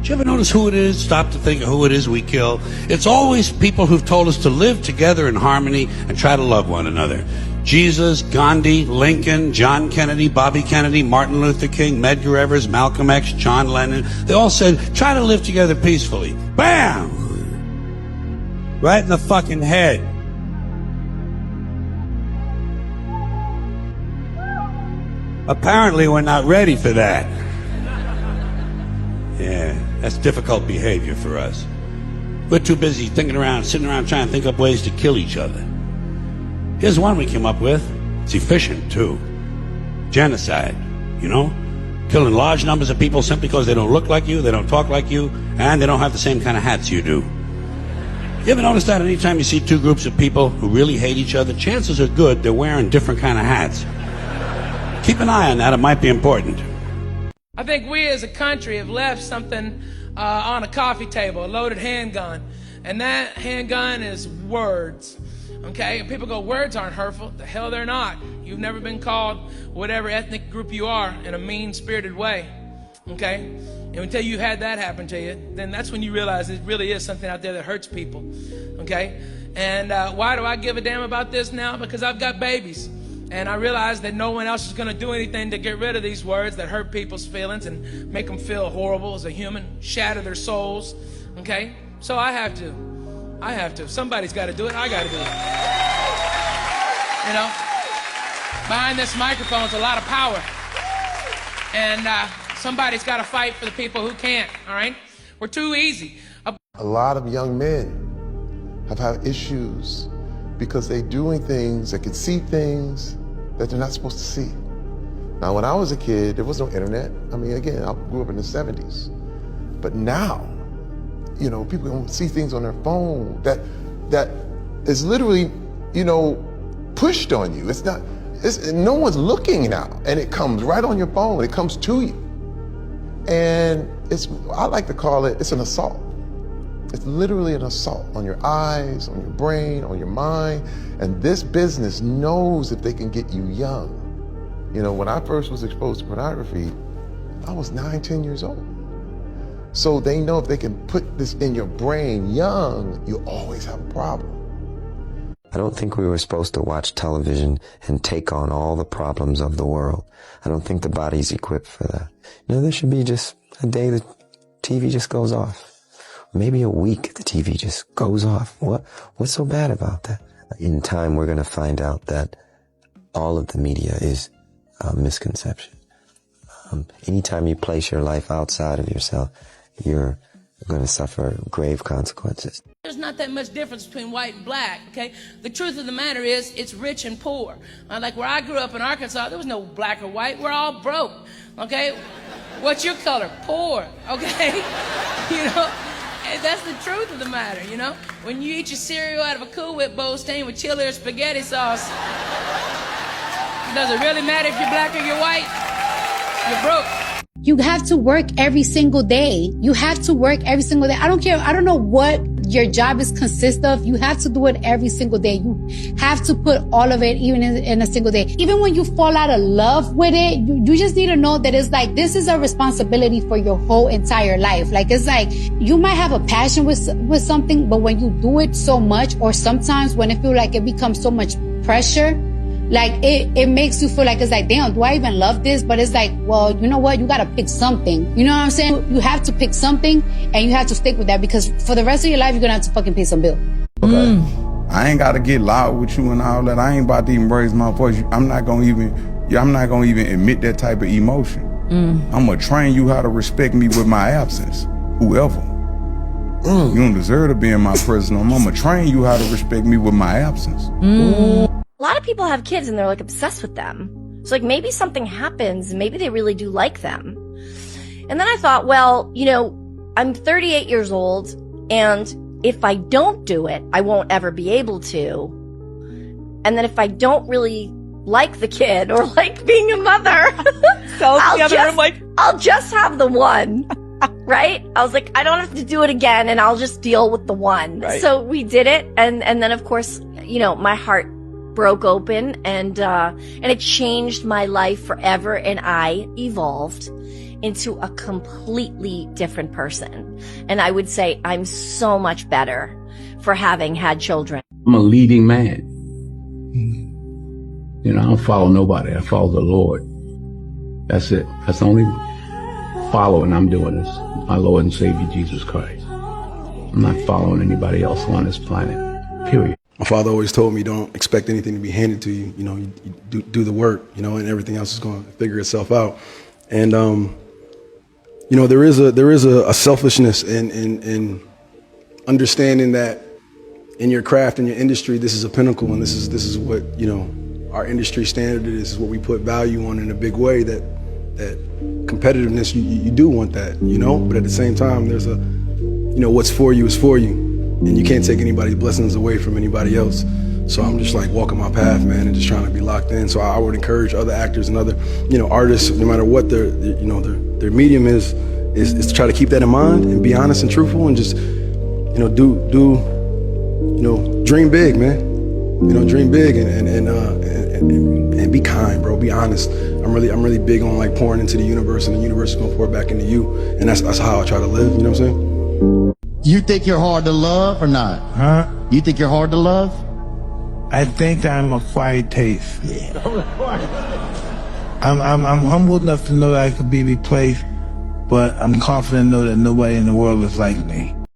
Did you ever notice who it is? Stop to think of who it is we kill. It's always people who've told us to live together in harmony and try to love one another. Jesus, Gandhi, Lincoln, John Kennedy, Bobby Kennedy, Martin Luther King, Medgar Evers, Malcolm X, John Lennon. They all said, try to live together peacefully. Bam! Right in the fucking head. Apparently we're not ready for that. Yeah, that's difficult behavior for us. We're too busy sitting around trying to think up ways to kill each other. Here's one we came up with. It's efficient, too. Genocide, you know? Killing large numbers of people simply because they don't look like you, they don't talk like you, and they don't have the same kind of hats you do. You ever notice that anytime you see two groups of people who really hate each other, chances are good they're wearing different kind of hats. Keep an eye on that, it might be important. I think we as a country have left something on a coffee table, a loaded handgun. And that handgun is words. Okay? And people go, words aren't hurtful. The hell they're not. You've never been called whatever ethnic group you are in a mean-spirited way. Okay? And until you had that happen to you, then that's when you realize it really is something out there that hurts people. Okay? And why do I give a damn about this now? Because I've got babies. And I realize that no one else is going to do anything to get rid of these words that hurt people's feelings and make them feel horrible as a human, shatter their souls. Okay? So I have to. Somebody's got to do it. I got to do it. You know? Behind this microphone is a lot of power. And somebody's got to fight for the people who can't. All right? We're too easy. A lot of young men have had issues because they're doing things, they can see things that they're not supposed to see. Now, when I was a kid, there was no internet. I mean, again, I grew up in the 70s. But now, you know, people don't see things on their phone that is literally, you know, pushed on you. No one's looking now, and it comes right on your phone, it comes to you. And I like to call it's an assault. It's literally an assault on your eyes, on your brain, on your mind. And this business knows if they can get you young. You know, when I first was exposed to pornography, I was 9, 10 years old. So they know if they can put this in your brain young, you always have a problem. I don't think we were supposed to watch television and take on all the problems of the world. I don't think the body's equipped for that. You know, there should be just a day the TV just goes off. Maybe a week the TV just goes off. What's so bad about that? In time, we're going to find out that all of the media is a misconception. Anytime you place your life outside of yourself, you're going to suffer grave consequences. There's not that much difference between white and black, okay? The truth of the matter is, it's rich and poor. Like where I grew up in Arkansas, there was no black or white. We're all broke, okay? What's your color? Poor, okay? You know? And that's the truth of the matter, you know? When you eat your cereal out of a Cool Whip bowl stained with chili or spaghetti sauce, does it really matter if you're black or you're white? You're broke. You have to work every single day. You have to work every single day. I don't care. I don't know what your job is consist of. You have to do it every single day. You have to put all of it even in a single day. Even when you fall out of love with it, you just need to know that it's like, this is a responsibility for your whole entire life. Like, it's like, you might have a passion with something, but when you do it so much, or sometimes when it feels like it becomes so much pressure, like it makes you feel like, it's like, damn, do I even love this? But it's like, well, you know what? You got to pick something. You know what I'm saying? You have to pick something and you have to stick with that, because for the rest of your life, you're going to have to fucking pay some bill. Okay. I ain't got to get loud with you and all that. I ain't about to even raise my voice. I'm not going to even admit that type of emotion. I'm going to train you how to respect me with my absence. Whoever. You don't deserve to be in my presence. I'm going to train you how to respect me with my absence. A lot of people have kids and they're like obsessed with them. So like maybe something happens and maybe they really do like them. And then I thought, well, you know, I'm 38 years old and if I don't do it, I won't ever be able to. And then if I don't really like the kid or like being a mother, I'll just have the one. Right? I was like, I don't have to do it again and I'll just deal with the one. Right. So we did it. And then of course, you know, my heart broke open and it changed my life forever and I evolved. into a completely different person. And I would say I'm so much better for having had children. I'm a leading man. You know, I don't follow nobody. I follow the Lord. That's it. That's the only following I'm doing is my Lord and Savior, Jesus Christ. I'm not following anybody else on this planet, period. My father always told me, don't expect anything to be handed to you. You know, you do the work, you know, and everything else is going to figure itself out. And, you know, there is a selfishness in understanding that in your craft, in your industry, this is a pinnacle, and this is what, you know, our industry standard is. This is what we put value on in a big way. That competitiveness, you do want that, you know. But at the same time, there's a, you know, what's for you is for you, and you can't take anybody's blessings away from anybody else. So I'm just like walking my path, man, and just trying to be locked in. So I would encourage other actors and other, you know, artists, no matter what their you know, their medium is to try to keep that in mind and be honest and truthful, and just, you know, do you know, dream big, man. You know, dream big and be kind, bro. Be honest. I'm really big on like pouring into the universe, and the universe is gonna pour back into you, and that's how I try to live. You know what I'm saying? You think you're hard to love or not? Huh? You think you're hard to love? I think I'm a quiet taste. Yeah. I'm humble enough to know that I could be replaced, but I'm confident to know that nobody in the world is like me.